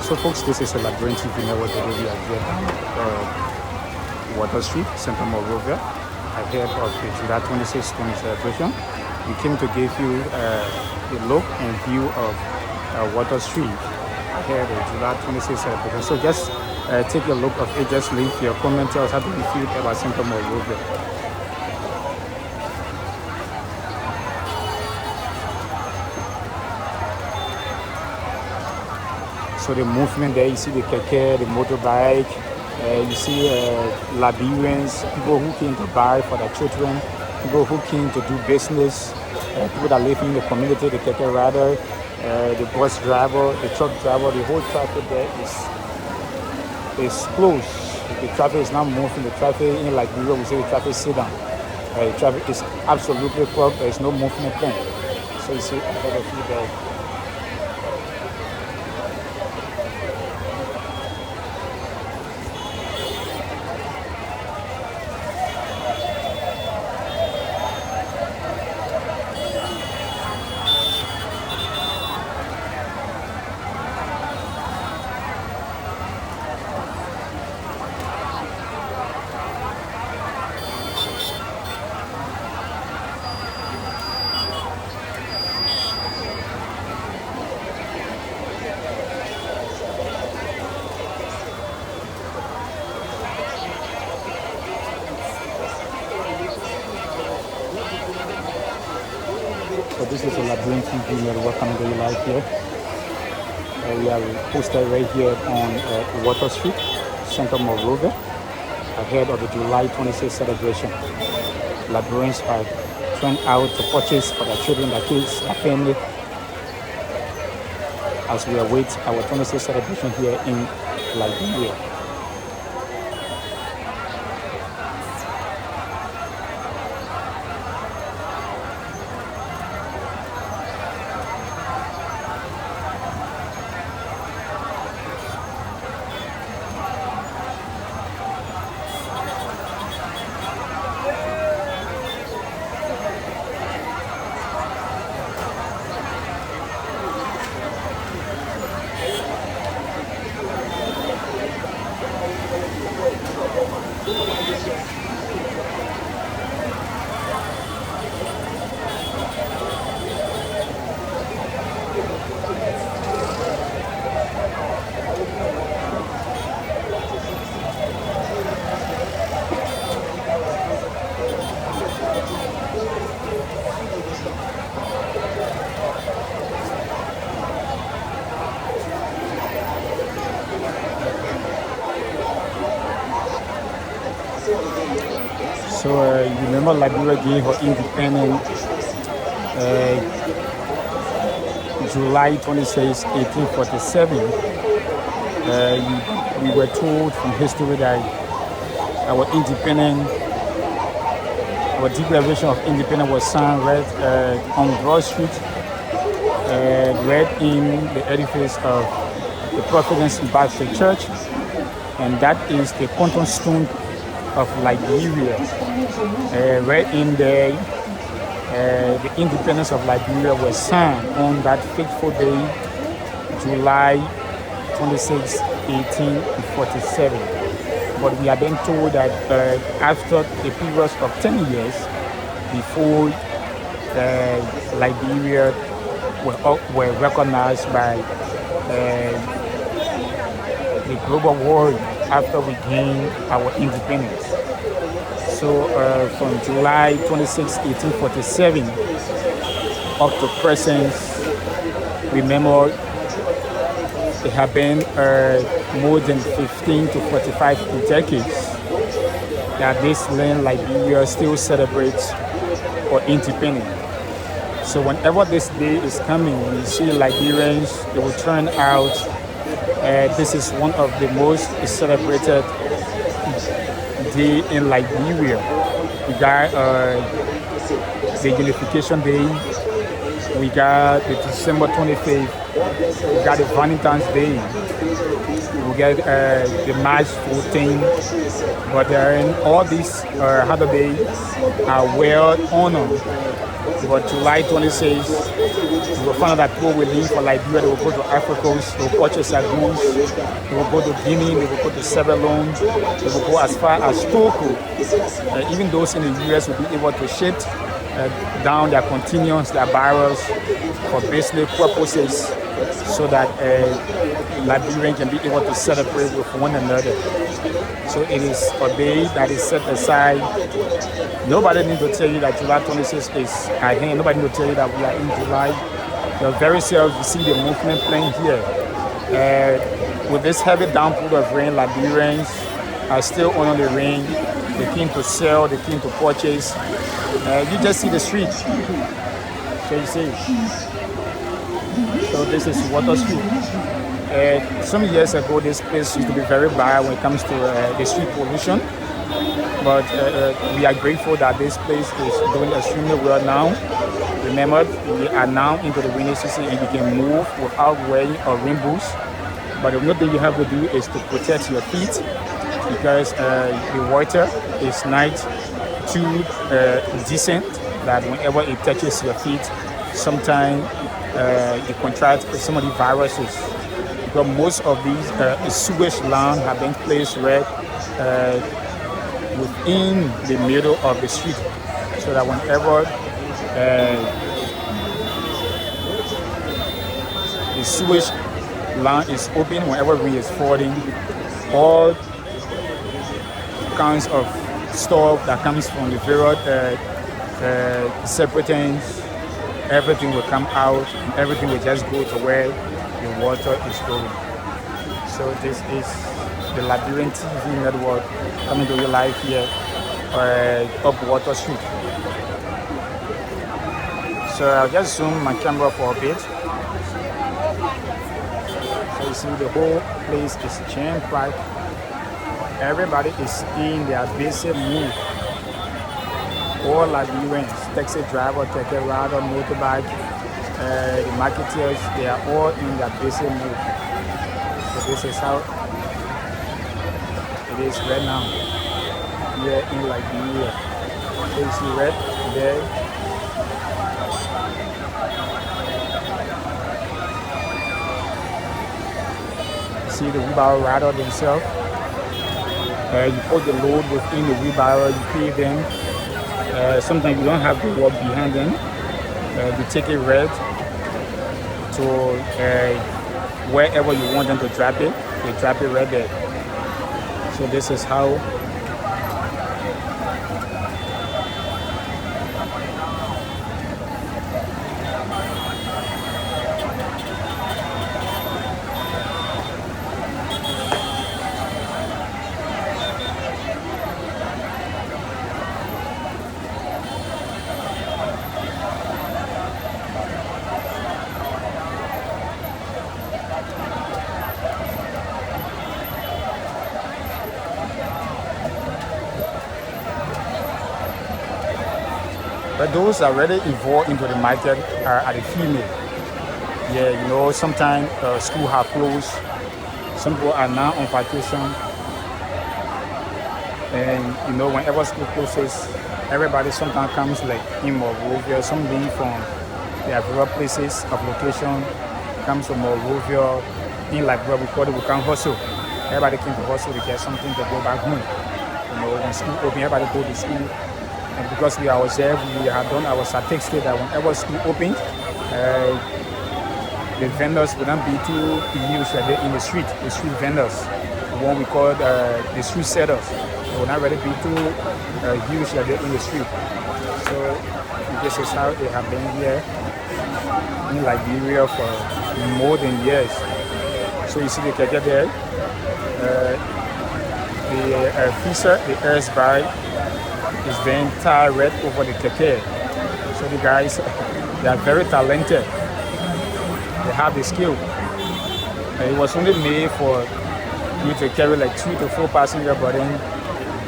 So folks, this is a Liberian TV network that we are here on Water Street, Central Monrovia, ahead of the July 26th 20 celebration. We came to give you a look and view of Water Street ahead of the July 26th celebration. So just take a look of it, just leave your comment, tell us how do you feel about Central Monrovia. So the movement there, you see the keke, the motorbike, you see Liberians, people who came to buy for their children, people who came to do business, people that live in the community, the keke rider, the bus driver, the truck driver, the whole traffic there is closed. The traffic is not moving. The traffic in Liberia, we say the traffic sit down. The traffic is absolutely clogged. There is no movement point. So you see ahead of you there. So this is a Liberian TV network coming to you live here. We are posted right here on Water Street, Central Monrovia, ahead of the July 26th celebration. Liberians are turned out to purchase for their children, their kids, their family, as we await our 26th celebration here in Liberia. So you remember Liberia gained her independence July 26, 1847. We were told from history that our declaration of independence was signed right on Broad Street, right in the edifice of the Providence Baptist Church, and that is the cornerstone of Liberia. Right in there, the independence of Liberia was signed on that fateful day, July 26, 1847. But we have been told that after a period of 10 years before Liberia were recognized by the global world after we gained our independence. So from July 26, 1847 up to present, remember it have been more than 15 to 45 decades that this land, Liberia, still celebrates for independence. So whenever this day is coming, when you see Liberians, they will turn out. This is one of the most celebrated day in Liberia. We got the Unification Day, we got the December 25th, we got the Valentine's Day, we got the March 14th, but all these holidays are well honored. But July 26th You will find out that people will leave for Liberia, they will go to Africa Coast, they will purchase agoutis, they will go to Guinea, they will go to Sierra Leone, they will go as far as Togo. Even those in the US will be able to ship down their containers, their barrels for business purposes so that Liberians can be able to celebrate with one another. So it is a day that is set aside. Nobody needs to tell you that July 26th is at hand. Nobody needs to tell you that we are in July. You're very serious. You see the movement playing here. With this heavy downpour of rain, Liberians are still on the rain. They came to sell, they came to purchase. You just see the street. So you see. So this is Water Street. Some years ago, this place used to be very bad when it comes to the street pollution. But we are grateful that this place is doing extremely well now. Remember, we are now into the rainy season and you can move without wearing a rain boots. But the only thing you have to do is to protect your feet because the water is not too decent that whenever it touches your feet, sometimes you contract some of the viruses. Because most of these sewage lines have been placed right within the middle of the street, so that whenever the sewage line is open, whenever rain is falling, all kinds of stuff that comes from the various separations, everything will come out and everything will just go to where the water is going. So this is the Liberian TV network coming to you live here up Water Street. So I'll just zoom my camera for a bit. So you see the whole place is jam-packed. Everybody is in their basic mood. All Liberians, taxi driver, taxi rider, motorbike, the marketeers, they are all in their basic mood. So this is how it is right now here in Liberia. So you see right there. You see the wheelbarrow rider themselves. You put the load within the wheelbarrow, you pay them. Sometimes you don't have to walk behind them. You take it right to wherever you want them to drop it. They drop it right there. So this is how but those that are already involved into the market are the female. Yeah, you know, sometimes school have closed. Some people are now on vacation. And, you know, whenever school closes, everybody sometimes comes like in Monrovia. Some being from their various places of location, comes from Monrovia, in like where we call it, we can hustle. Everybody came to hustle to get something to go back home. You know, when school open, everybody go to school. And because we are observed, we have done our statistics that whenever school opens, the vendors will not be too used in the street vendors, the one we call the street sellers. They will not really be too used in the street. So this is how they have been here in Liberia for more than years. So you see the keke there, the fisher, the air by is then tied right over the keke. So the guys, they are very talented. They have the skill. It was only made for you to carry like 2 to 4 passengers, but then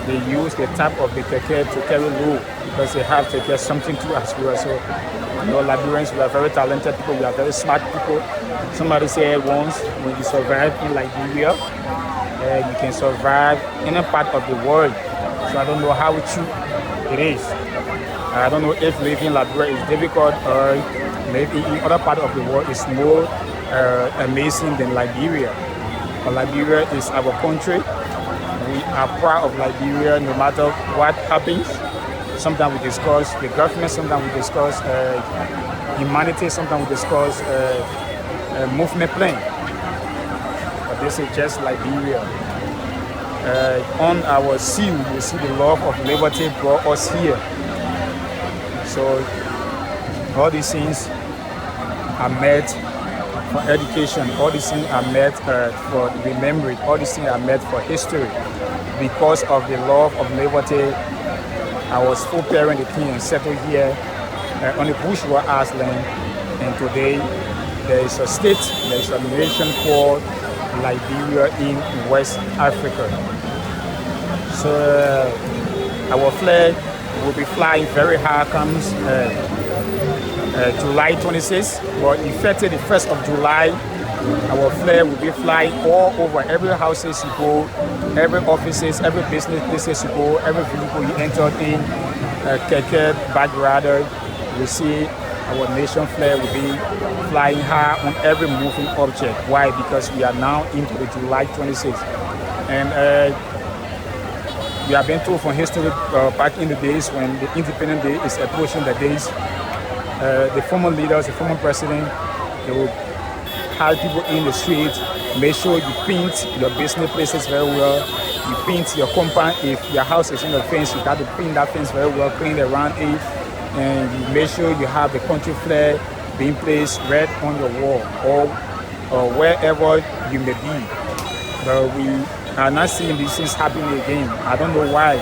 they use the top of the keke to carry load because they have to get something to as well. So, you know, Liberians, we are very talented people. We are very smart people. Somebody said once, when you survive in Liberia, you can survive in any part of the world. So I don't know how true it is. I don't know if living in Liberia is difficult or Maybe in other part of the world is more amazing than Liberia. But Liberia is our country. We are proud of Liberia no matter what happens. Sometimes we discuss the government, sometimes we discuss humanity, sometimes we discuss movement plan. But this is just Liberia. On our seal, you see the love of liberty brought us here. So all these things are met for education, all these things are met for remembering, all these things are met for history. Because of the love of liberty, I was full parent the king and settled here on the bourgeois land. And today there is a state, there is a nation called Liberia in West Africa. So our flag will be flying very high comes July 26th, but effective the 1st of July, our flag will be flying all over every houses you go, every offices, every business places you go, every vehicle you enter in, keke, backyard, you see our nation flag will be flying high on every moving object. Why? Because we are now into the July 26th. And we have been told from history back in the days when the Independence Day is approaching the days, the former leaders, the former president, they will have people in the street, make sure you paint your business places very well, you paint your compound. If your house is in a fence, you got to paint that fence very well, clean around it, and you make sure you have the country flag being placed right on your wall or wherever you may be. But we are not seeing these things happening again. I don't know why.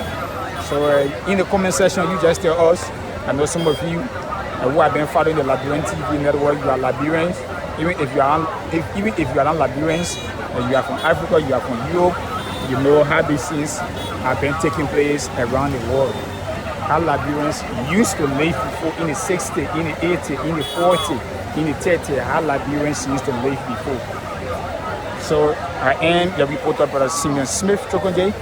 So in the comment section, you just tell us. I know some of you who have been following the Liberian TV network, you are Liberians. Even if you are not Liberians, you are from Africa, you are from Europe, you know how these things have been taking place around the world. How Liberians used to live before in the 60s, in the 80s, in the 40s, in the 30s, how Liberians used to live before. So I am your reporter, Brother Simeon Smith Chokonje.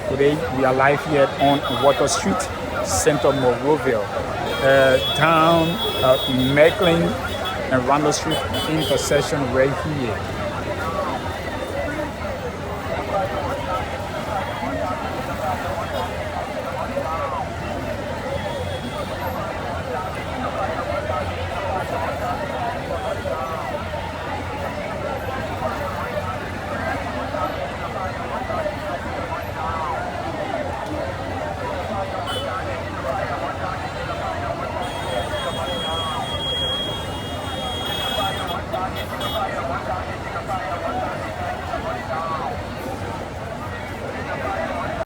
Today we are live here on Water Street, center of Monrovia, down Macklin and Randall Street intersection right here.